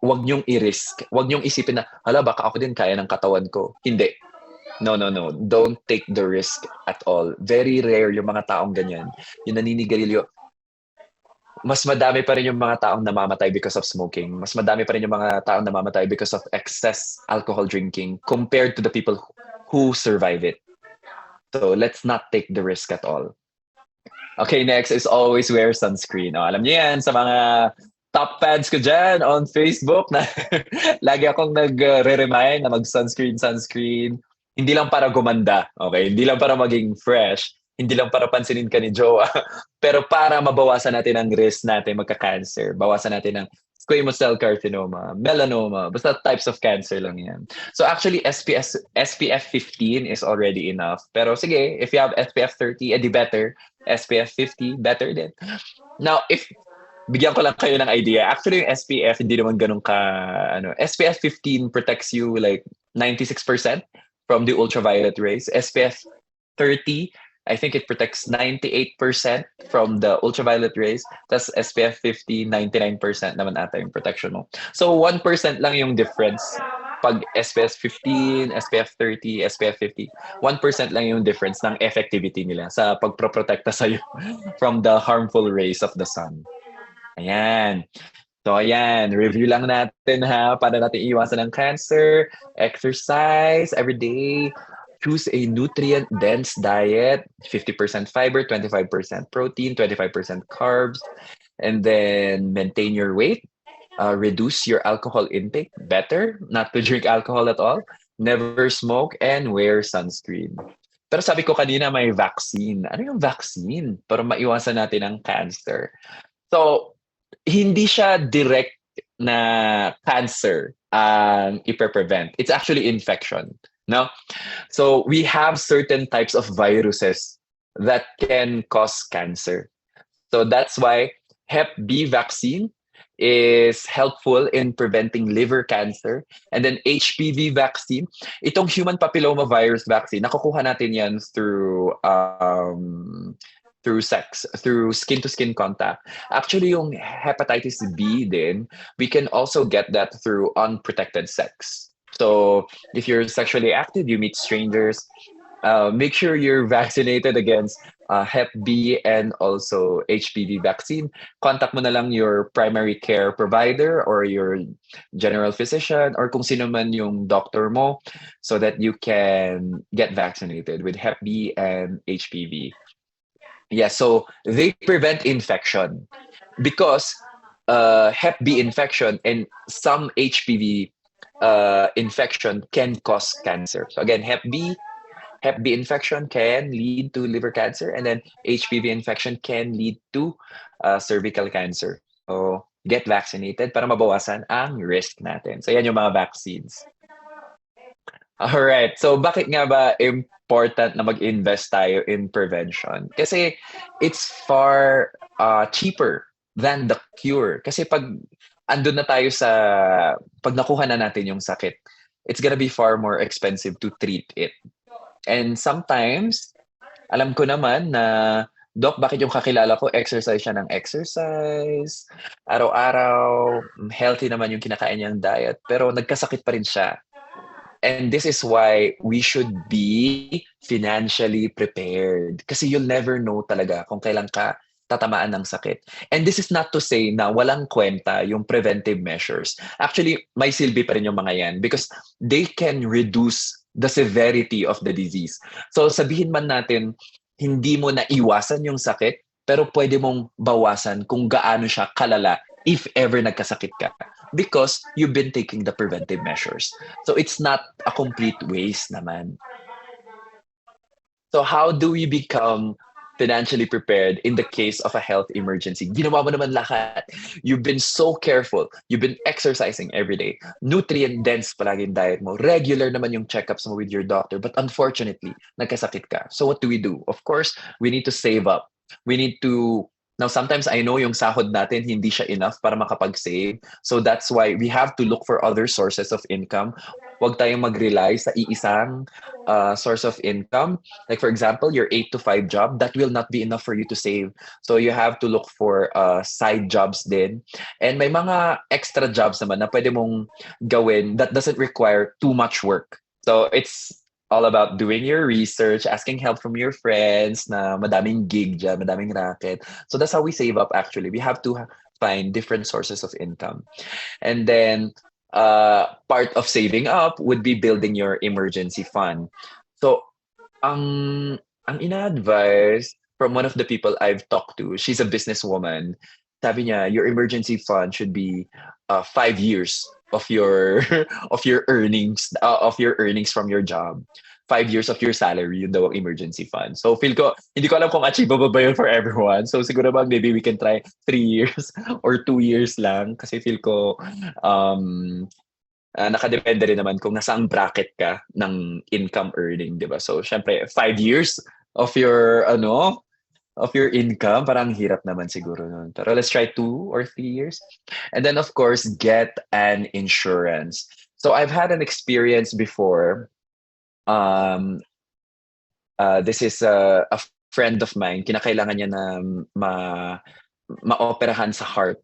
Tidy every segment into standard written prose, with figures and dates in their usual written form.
wag niyong i-risk. Wag niyong isipin na, hala, baka ako din kaya ng katawan ko. Hindi. No, no, no. Don't take the risk at all. Very rare yung mga taong ganyan. Yung naninigarilyo, mas madami pa rin yung mga taong namamatay because of smoking. Mas madami pa rin yung mga taong namamatay because of excess alcohol drinking compared to the people who survive it. So let's not take the risk at all. Okay, next is always wear sunscreen. Oh, alam niyo yan sa mga top fans ko dyan on Facebook na lagi akong nagre-remind na mag-sunscreen, sunscreen. Hindi lang para gumanda, okay? Hindi lang para maging fresh. Hindi lang para pansinin ka ni Joa. Pero para mabawasan natin ang risk natin magka-cancer. Bawasan natin ang squamous cell carcinoma, melanoma, basta types of cancer lang yan. So actually, SPF 15 is already enough. Pero sige, if you have SPF 30, edi better. SPF 50, better din. Now, if bigyan ko lang kayo ng idea, actually yung SPF hindi naman ganun ka, SPF 15 protects you like 96% from the ultraviolet rays. SPF 30, I think it protects 98% from the ultraviolet rays. Tas SPF 50, 99% naman ata yung protection mo. So 1% lang yung difference. Pag SPF 15, SPF 30, SPF 50, 1% lang yung difference ng effectivity nila sa pagproprotekta sa'yo from the harmful rays of the sun. Ayan. So ayan, review lang natin ha, para natin iwasan ng cancer, exercise every day, choose a nutrient-dense diet, 50% fiber, 25% protein, 25% carbs, and then maintain your weight, reduce your alcohol intake, better not to drink alcohol at all, never smoke, and wear sunscreen. Pero sabi ko kanina may vaccine. Ano yung vaccine? Para maiwasan natin ang cancer. So, hindi siya direct na cancer ang ipe-prevent. It's actually infection. No? So, we have certain types of viruses that can cause cancer. So, that's why Hep B vaccine is helpful in preventing liver cancer. And then HPV vaccine, itong human papilloma virus vaccine, nakukuha natin yan through sex, through skin-to-skin contact. Actually, yung hepatitis B din, we can also get that through unprotected sex. So if you're sexually active, you meet strangers, make sure you're vaccinated against Hep B and also HPV vaccine. Contact mo na lang your primary care provider or your general physician or kung sino man yung doctor mo so that you can get vaccinated with Hep B and HPV. Yeah, so they prevent infection because Hep B infection and some HPV infection can cause cancer. So again, Hep B infection can lead to liver cancer, and then HPV infection can lead to cervical cancer. So, get vaccinated para mabawasan ang risk natin. So, yan yung mga vaccines. Alright. So, bakit nga ba important na mag-invest tayo in prevention? Kasi it's far cheaper than the cure. Kasi pag andun na tayo pag nakuha na natin yung sakit, it's gonna be far more expensive to treat it. And sometimes, alam ko naman na, Doc, bakit yung kakilala ko, exercise siya ng exercise, araw-araw, healthy naman yung kinakain niyang diet, pero nagkasakit pa rin siya. And this is why we should be financially prepared. Kasi you'll never know talaga kung kailan ka tatamaan ng sakit. And this is not to say na walang kwenta yung preventive measures. Actually, may silbi pa rin yung mga yan because they can reduce the severity of the disease. So sabihin man natin, hindi mo na iwasan yung sakit, pero pwede mong bawasan kung gaano siya kalala if ever nagkasakit ka. Because you've been taking the preventive measures. So it's not a complete waste naman. So how do we become financially prepared in the case of a health emergency? Ginawa mo naman lahat. You've been so careful. You've been exercising every day. Nutrient-dense palagi yung diet mo. Regular naman yung checkups mo with your doctor. But unfortunately, nagkasakit ka. So what do? Of course, we need to save up. We need to Now, sometimes I know yung sahod natin, hindi siya enough para makapag-save. So that's why we have to look for other sources of income. Huwag tayong mag-rely sa iisang source of income. Like for example, your 8 to 5 job, that will not be enough for you to save. So you have to look for side jobs din. And may mga extra jobs naman na pwede mong gawin that doesn't require too much work. So it's all about doing your research, asking help from your friends na madaming gig dyan, madaming racket. So that's how we save up actually. We have to find different sources of income. And then part of saving up would be building your emergency fund. So ang ina-advise from one of the people I've talked to, she's a businesswoman, sabi niya, your emergency fund should be 5 years of your of your earnings from your job. 5 years of your salary, yun daw ang emergency fund. So feel ko, hindi ko alam kung achievable ba yun for everyone. So siguro ba maybe we can try 3 years or 2 years lang kasi feel ko nakadepende rin naman kung nasang bracket ka ng income earning, di ba? So syempre 5 years of your income, parang hirap naman siguro nun. Pero let's try 2 or 3 years. And then, of course, get an insurance. So I've had an experience before. This is a friend of mine. Kinakailangan niya na maoperahan sa heart.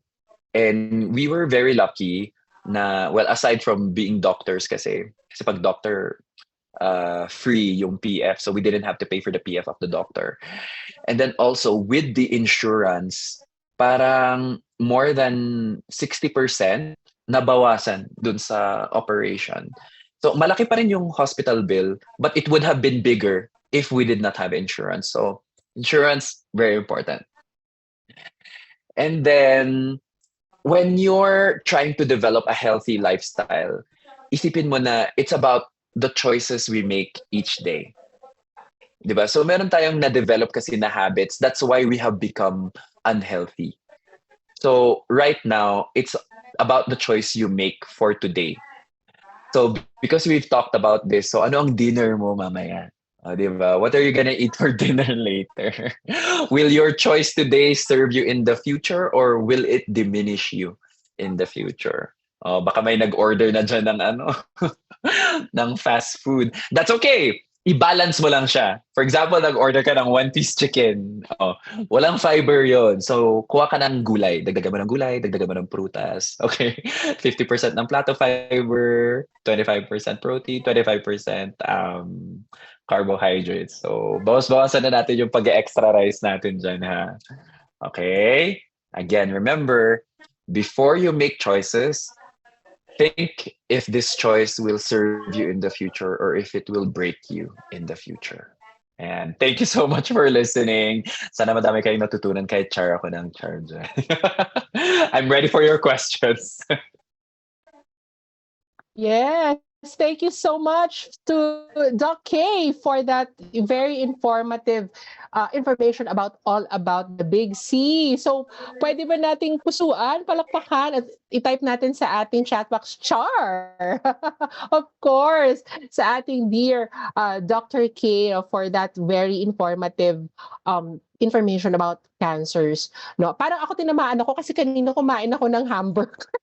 And we were very lucky na, well, aside from being doctors kasi pag doctor, free yung PF. So we didn't have to pay for the PF of the doctor. And then also with the insurance, parang more than 60% nabawasan dun sa operation. So malaki pa rin yung hospital bill, but it would have been bigger if we did not have insurance. So insurance, very important. And then when you're trying to develop a healthy lifestyle, isipin mo na it's about the choices we make each day. Diba? So meron tayong na-develop kasi na habits. That's why we have become unhealthy. So right now, it's about the choice you make for today. So because we've talked about this, so ano ang dinner mo mamaya? Diba? What are you gonna eat for dinner later? Will your choice today serve you in the future or will it diminish you in the future? Baka may nag-order na dyan ng ng fast food. That's okay. I-balance mo lang siya. For example, nag-order ka ng one-piece chicken. Walang fiber yon. So, kuha ka ng gulay. Dagdagan mo ng gulay, dagdagan mo ng prutas. Okay? 50% ng plato fiber, 25% protein, 25% carbohydrates. So, bawas-bawasan na natin yung pag-extra rice natin dyan, ha? Okay? Again, remember, before you make choices, think if this choice will serve you in the future or if it will break you in the future. And thank you so much for listening. Sana madami kayong natutunan kahit char ako ng char dyan. I'm ready for your questions. Yes, thank you so much to Doc K for that very informative information about the Big C. So, pwede ba nating pusuan, palakpakan, at i-type natin sa ating chat box, char! Of course, sa ating dear Dr. K for that very informative information about cancers. No, parang ako tinamaan ako kasi kanina kumain ako ng hamburger.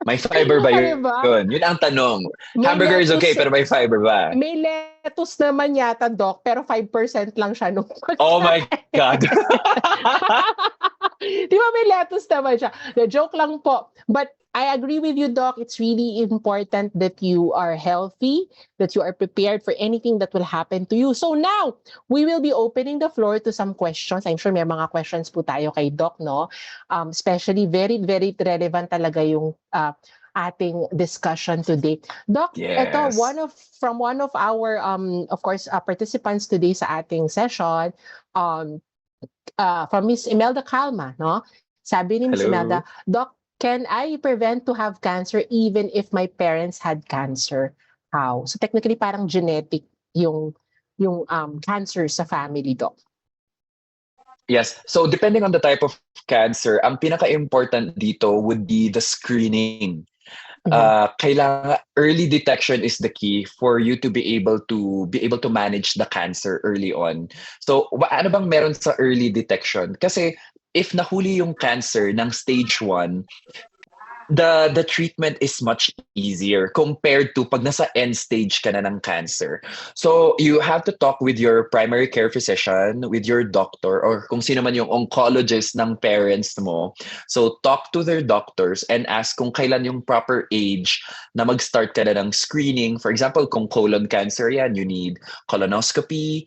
May fiber ba yun? Diba? Yun ang tanong. Hamburger is okay, pero may fiber ba? May lettuce naman yata, Doc, pero 5% lang siya nung Oh my God! Di ba may lettuce naman siya? The joke lang po. But I agree with you, Doc. It's really important that you are healthy, that you are prepared for anything that will happen to you. So now, we will be opening the floor to some questions. I'm sure may mga questions po tayo kay Doc, no? Especially very, very relevant talaga yung ating discussion today. Doc, yes. Ito, from one of our, of course, participants today sa ating session, from Miss Imelda Calma, no? Sabi ni Miss Imelda, Doc, can I prevent to have cancer even if my parents had cancer? How? So technically parang genetic yung cancer sa family, Doc. Yes. So depending on the type of cancer, ang pinaka-important dito would be the screening. Kailangan early detection is the key for you to be able to manage the cancer early on. So ano bang meron sa early detection? Kasi if nahuli yung cancer ng stage 1, the treatment is much easier compared to pag nasa end stage ka na ng cancer. So you have to talk with your primary care physician, with your doctor, or kung sino man yung oncologist ng parents mo. So talk to their doctors and ask kung kailan yung proper age na mag-start ka na ng screening. For example, kung colon cancer yan, you need colonoscopy,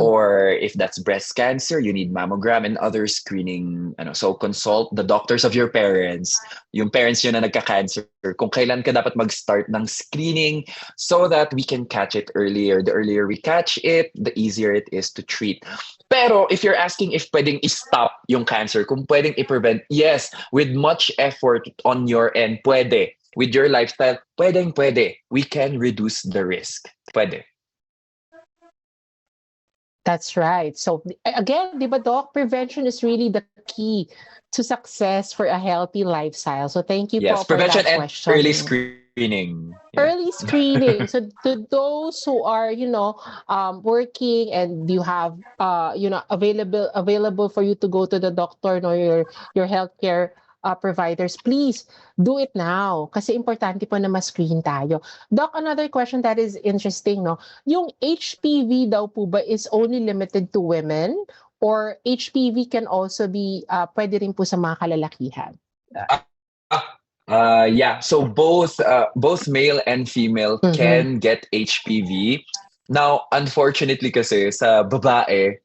or if that's breast cancer, you need mammogram and other screening. So consult the doctors of your parents, yung parents yun na nagka-cancer, kung kailan ka dapat mag-start ng screening so that we can catch it earlier. The earlier we catch it, the easier it is to treat. Pero if you're asking if pwedeng i-stop yung cancer, kung pwedeng i-prevent, yes, with much effort on your end, pwede. With your lifestyle, pwede. We can reduce the risk. Pwede. That's right. So again, di ba, Doc, prevention is really the key to success for a healthy lifestyle. So thank you Yes, po for prevention that and question. early screening. Yeah. Early screening. So to those who are, working and you have, available for you to go to the doctor or your healthcare providers, please do it now. Kasi importante po na ma-screen tayo. Doc, another question that is interesting, no? Yung HPV daw po ba is only limited to women? Or HPV can also be, pwede rin po sa mga kalalakihan? Yeah, so both male and female can get HPV. Now, unfortunately kasi sa babae,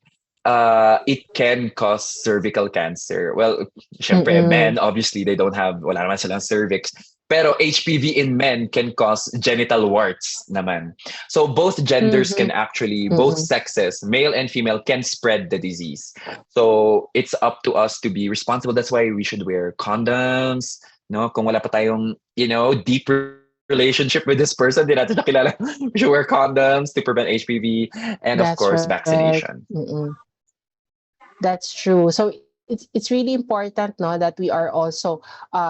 it can cause cervical cancer. Well, syempre, men, obviously, wala naman silang cervix. Pero HPV in men can cause genital warts naman. So both genders can actually, both sexes, male and female, can spread the disease. So it's up to us to be responsible. That's why we should wear condoms. No, kung wala pa tayong, deep relationship with this person, di natin nakilala. We should wear condoms to prevent HPV, and of course, vaccination. That's true. So it's really important, no, that we are also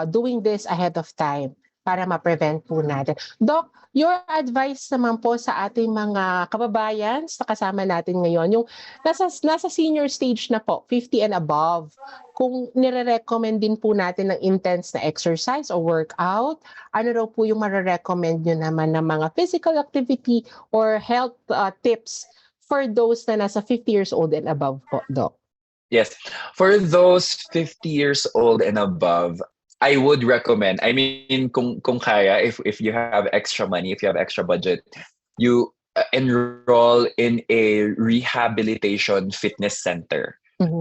doing this ahead of time para ma-prevent po natin. Doc, your advice naman po sa ating mga kababayan na kasama natin ngayon, yung nasa senior stage na po, 50 and above, kung nire-recommend din po natin ng intense na exercise o workout, ano raw po yung mare-recommend nyo naman ng mga physical activity or health tips for those na nasa 50 years old and above po, Doc? Yes. For those 50 years old and above, I would recommend, I mean, kung kaya, if you have extra money, if you have extra budget, you enroll in a rehabilitation fitness center.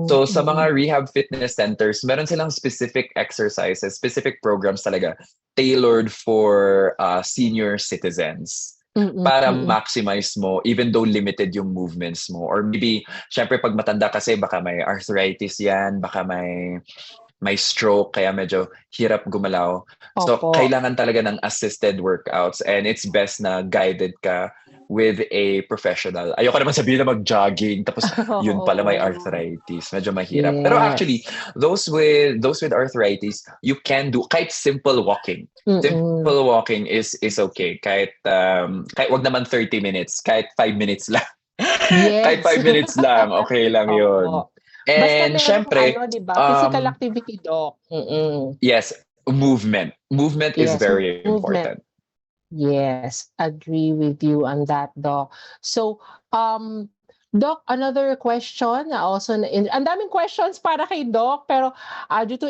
So sa mga rehab fitness centers, meron silang specific exercises, specific programs talaga tailored for senior citizens. Para maximize mo, even though limited yung movements mo. Or maybe, syempre pag matanda kasi, baka may arthritis yan, baka may stroke, kaya medyo hirap gumalaw. So, kailangan talaga ng assisted workouts, and it's best na guided ka with a professional. Ayoko naman sabihin na mag-jogging, tapos yun pala may arthritis. Medyo mahirap. Pero actually, those with arthritis, you can do kahit simple walking. Simple walking is okay. Kahit wag naman 30 minutes, kahit 5 minutes lang. Kahit 5 minutes lang, okay lang yun. And syempre, diba? Physical activity, Doc. Yes, movement. Movement is very important. Yes, agree with you on that, Doc. So, Doc, another question also, ang daming questions para kay Doc, pero due to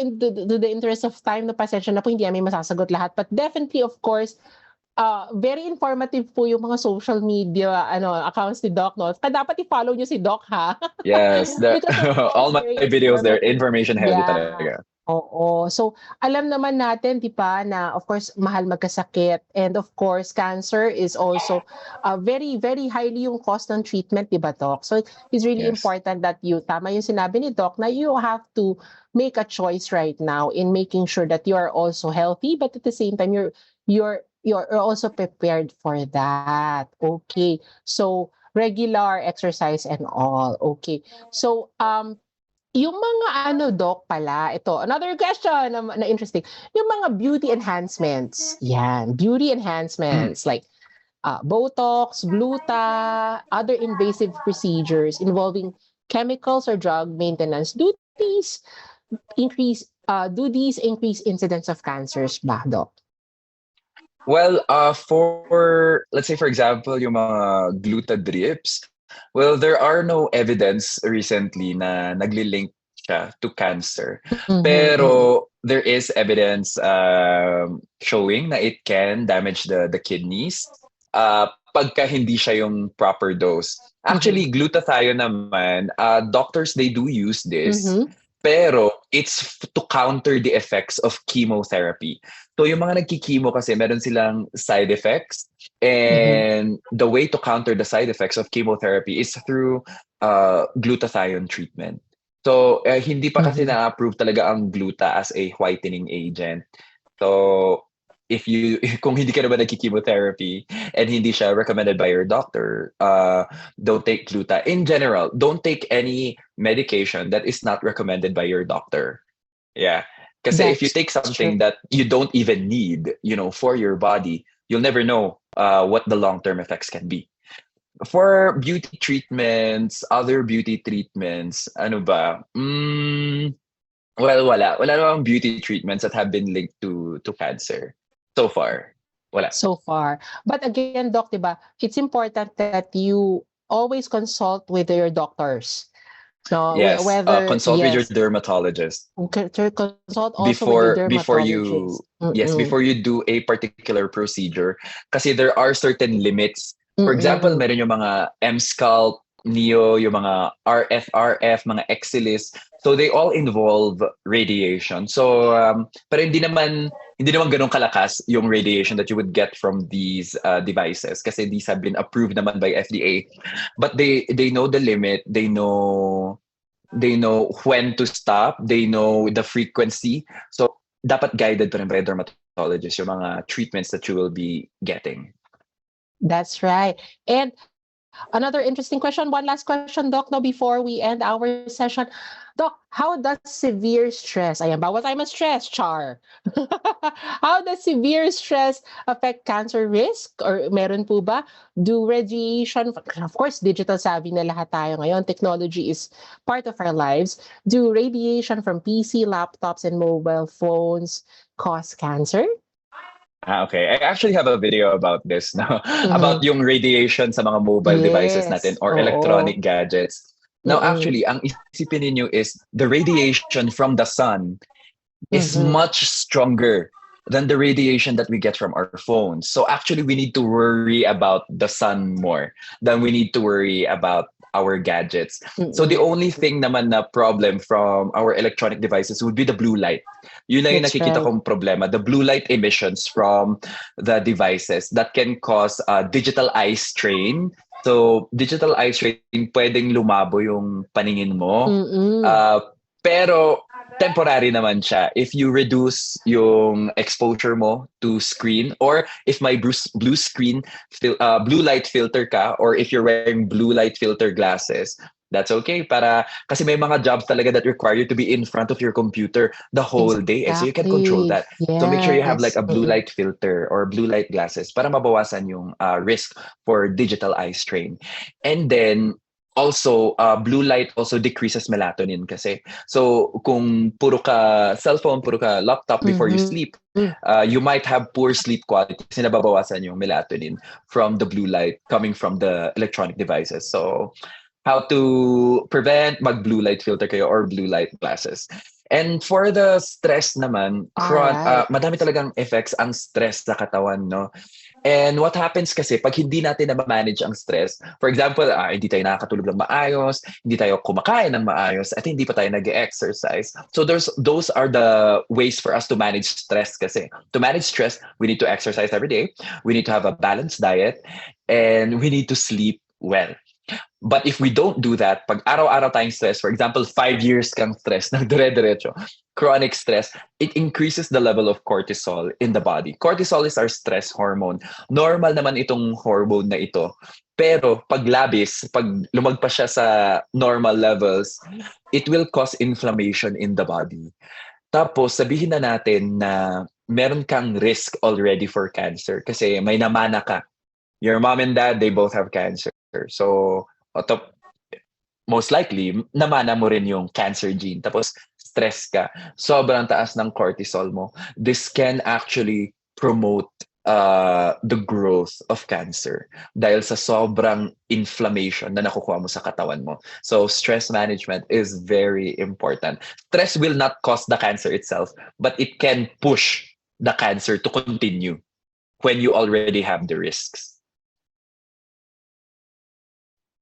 the interest of time, na pasensya na po, hindi namin masasagot lahat. But definitely, of course, very informative po yung mga social media accounts ni Doc, no? Kaya dapat i-follow nyo si Doc, ha? Yes, all my videos, they're information heavy talaga. Oo. So, alam naman natin, di ba, na of course, mahal magkasakit. And of course, cancer is also very, very highly yung cost ng treatment, di ba, Doc? So, it's really important that tama yung sinabi ni Doc, na you have to make a choice right now in making sure that you are also healthy, but at the same time, you're also prepared for that. Okay. So, regular exercise and all. Okay. So, yung mga Doc pala, ito, another question na interesting. Yung mga beauty enhancements. Yan, beauty enhancements like Botox, Gluta, other invasive procedures involving chemicals or drug maintenance. Do these do these increase incidence of cancers ba, Doc? Well, for let's say for example, yung mga gluta drips, well, there are no evidence recently na nagli-link siya to cancer. Pero there is evidence showing na it can damage the kidneys pagka hindi siya yung proper dose. Actually, glutathione naman, doctors they do use this. Pero it's to counter the effects of chemotherapy. So yung mga nagkikimo kasi meron silang side effects, and the way to counter the side effects of chemotherapy is through glutathione treatment. So hindi pa kasi na-approve talaga ang gluta as a whitening agent. So kung hindi ka naman nagki-chemotherapy and hindi siya recommended by your doctor, don't take gluta. In general, don't take any medication that is not recommended by your doctor. Yeah. Kasi if you take something that you don't even need, for your body, you'll never know what the long-term effects can be. For beauty treatments, other beauty treatments, ano ba? Well, wala namang beauty treatments that have been linked to cancer. So far, wala. So far. But again, Doc, diba, it's important that you always consult with your doctors. No, yes, whether consult with your dermatologist. Consult also with your dermatologist. Before you do a particular procedure. Kasi there are certain limits. For example, meron yung mga M-Sculpt, Neo, yung mga RF, mga Exilis. So they all involve radiation. So pero hindi naman ganun kalakas yung radiation that you would get from these devices kasi these have been approved naman by FDA. But they know the limit, they know when to stop, they know the frequency. So dapat guided pa rin by a dermatologist yung mga treatments that you will be getting. That's right. And another interesting question, one last question, Doc, no, before we end our session. Doc, how does severe stress, ayan, bawat tayo ma-stress, char. How does severe stress affect cancer risk? Or meron po ba? Do radiation, of course, digital savvy na lahat tayo ngayon. Technology is part of our lives. Do radiation from PC, laptops, and mobile phones cause cancer? Okay. I actually have a video about this now. About yung radiation sa mga mobile devices natin or electronic gadgets. Now, actually, ang isipin ninyo is the radiation from the sun is much stronger than the radiation that we get from our phones. So actually, we need to worry about the sun more than we need to worry about our gadgets. So the only thing naman na problem from our electronic devices would be the blue light. Yun lang yung nakikita kong problema. The blue light emissions from the devices that can cause digital eye strain. So digital eye strain, pwedeng lumabo yung paningin mo. Pero temporary naman siya. If you reduce yung exposure mo to screen, or if may blue light filter ka, or if you're wearing blue light filter glasses, that's okay. Kasi may mga jobs talaga that require you to be in front of your computer the whole day. So you can control that. Yes. So make sure you have like a blue light filter or blue light glasses para mabawasan yung risk for digital eye strain. And then, also, blue light also decreases melatonin kasi. So, kung puro ka cellphone, puro ka laptop before you sleep, you might have poor sleep quality kasi nababawasan yung melatonin from the blue light coming from the electronic devices. So, how to prevent mag-blue light filter kayo or blue light glasses. And for the stress naman, madami talagang effects ang stress sa katawan, no? And what happens kasi pag hindi natin na-manage ang stress, for example, hindi tayo nakakatulog ng maayos, hindi tayo kumakain ng maayos, at hindi pa tayo nag-exercise. So those are the ways for us to manage stress kasi. To manage stress, we need to exercise every day, we need to have a balanced diet, and we need to sleep well. But if we don't do that, pag araw-araw tayong stress, for example, 5 years kang stress, nagdire-diretso, chronic stress, it increases the level of cortisol in the body. Cortisol is our stress hormone. Normal naman itong hormone na ito. Pero pag labis, pag lumagpas siya sa normal levels, it will cause inflammation in the body. Tapos sabihin na natin na meron kang risk already for cancer kasi may namana ka. Your mom and dad, they both have cancer. So, most likely, namana mo rin yung cancer gene. Tapos, stress ka. Sobrang taas ng cortisol mo. This can actually promote the growth of cancer dahil sa sobrang inflammation na nakukuha mo sa katawan mo. So, stress management is very important. Stress will not cause the cancer itself, but it can push the cancer to continue when you already have the risks.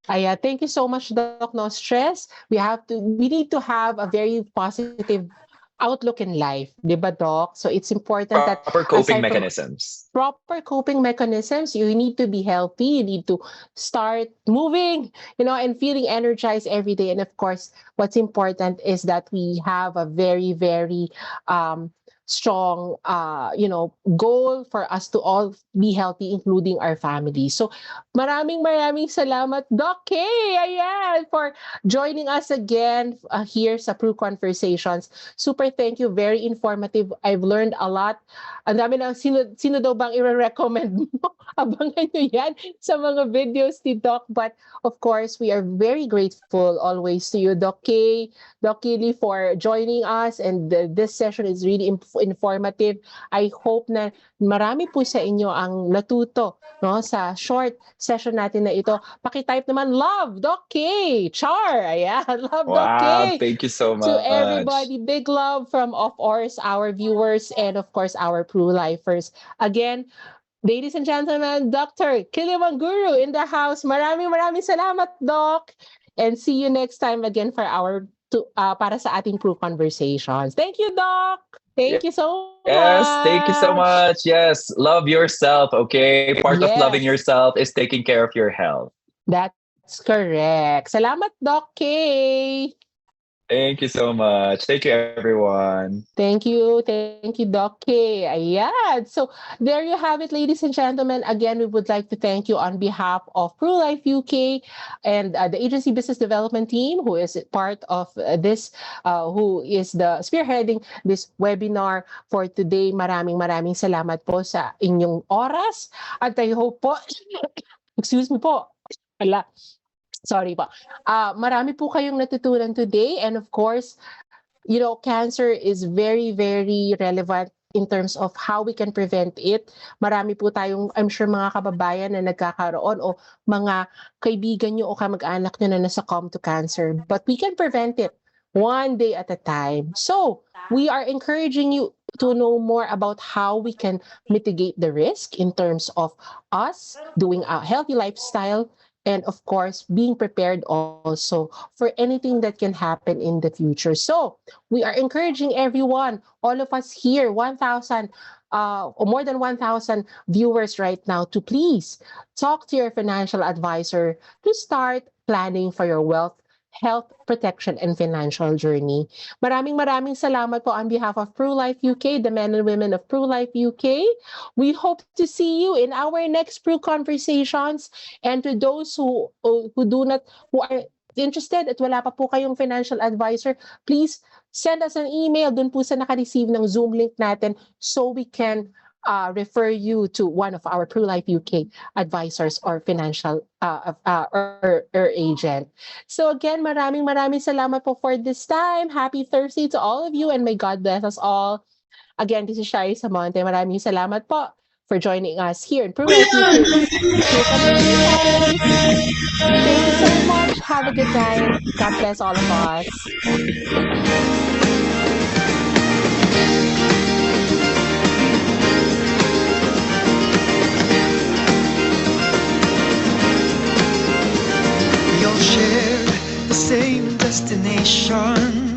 Thank you so much, Doc. No stress. We need to have a very positive outlook in life, di ba, Doc? So it's important that Proper coping aside from mechanisms. proper coping mechanisms, you need to be healthy. You need to start moving, and feeling energized every day. And of course, what's important is that we have a very, very strong, goal for us to all be healthy, including our families. So, maraming salamat, Doc K. Ayan, for joining us again here sa Pru Conversations. Super thank you. Very informative. I've learned a lot. Ang dami na, sino daw bang i-recommend mo? Abangan nyo yan sa mga videos ni Doc. But of course, we are very grateful always to you, Doc K, Doc Kili, for joining us. And this session is really informative. I hope na marami po sa inyo ang natuto, no, sa short session natin na ito. Pakitype naman, love, Doc K, char, ayan, love, Doc K. Wow, thank you so much. To everybody, big love from, of course, our viewers and of course, our Pru-lifers. Again, ladies and gentlemen, Dr. Kilimanguru in the house. Maraming salamat, Doc. And see you next time again for para sa ating Pru Conversations. Thank you, Doc. Thank you so much. Yes, thank you so much. Yes, love yourself, okay? Part of loving yourself is taking care of your health. That's correct. Salamat, Doc K. Thank you so much. Thank you, everyone. Thank you, Doc K. Ayan. So there you have it, ladies and gentlemen. Again, we would like to thank you on behalf of Pru-Life UK and the agency business development team who is part of this, who is the spearheading this webinar for today. Maraming salamat po sa inyong oras. At I hope po, excuse me po, sorry po. Marami po kayong natutunan today. And of course, cancer is very, very relevant in terms of how we can prevent it. Marami po tayong, I'm sure, mga kababayan na nagkakaroon o mga kaibigan nyo o kamag-anak nyo na nasa to cancer. But we can prevent it one day at a time. So we are encouraging you to know more about how we can mitigate the risk in terms of us doing a healthy lifestyle, and of course, being prepared also for anything that can happen in the future. So we are encouraging everyone, all of us here, 1,000 or more than 1,000 viewers right now, to please talk to your financial advisor to start planning for your wealth, health protection, and financial journey. Maraming salamat po on behalf of Pru-Life UK, the men and women of Pru-Life UK. We hope to see you in our next Pru Conversations. And to those who are interested at wala pa po kayong financial advisor, please send us an email dun po sa naka-receive ng Zoom link natin so we can refer you to one of our Pru-Life UK advisors or financial or agent. So again, maraming salamat po for this time. Happy Thursday to all of you, and may God bless us all. Again, this is Shari Samonte. Maraming salamat po for joining us here in Pru-Life UK. Thank you so much. Have a good night. God bless all of us. We all share the same destination.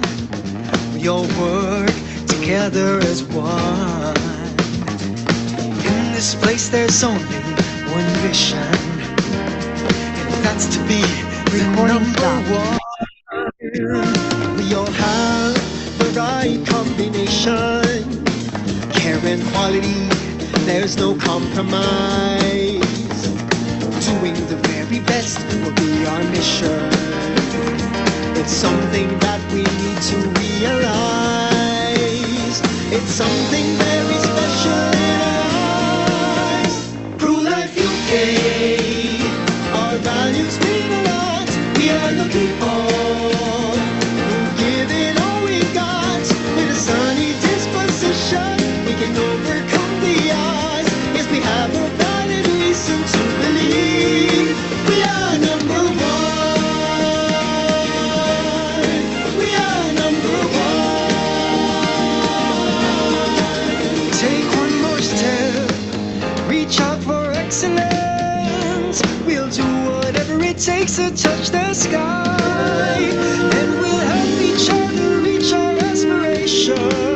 We all work together as one. In this place there's only one vision, and that's to be the number one. We all have the right combination. Care and quality, there's no compromise. Doing the very best will be our mission. It's something that we need to realize. It's something very special in our lives. Pru-Life UK, our values mean a lot. We are looking for reach out for excellence. We'll do whatever it takes to touch the sky. And we'll help each other reach our aspirations.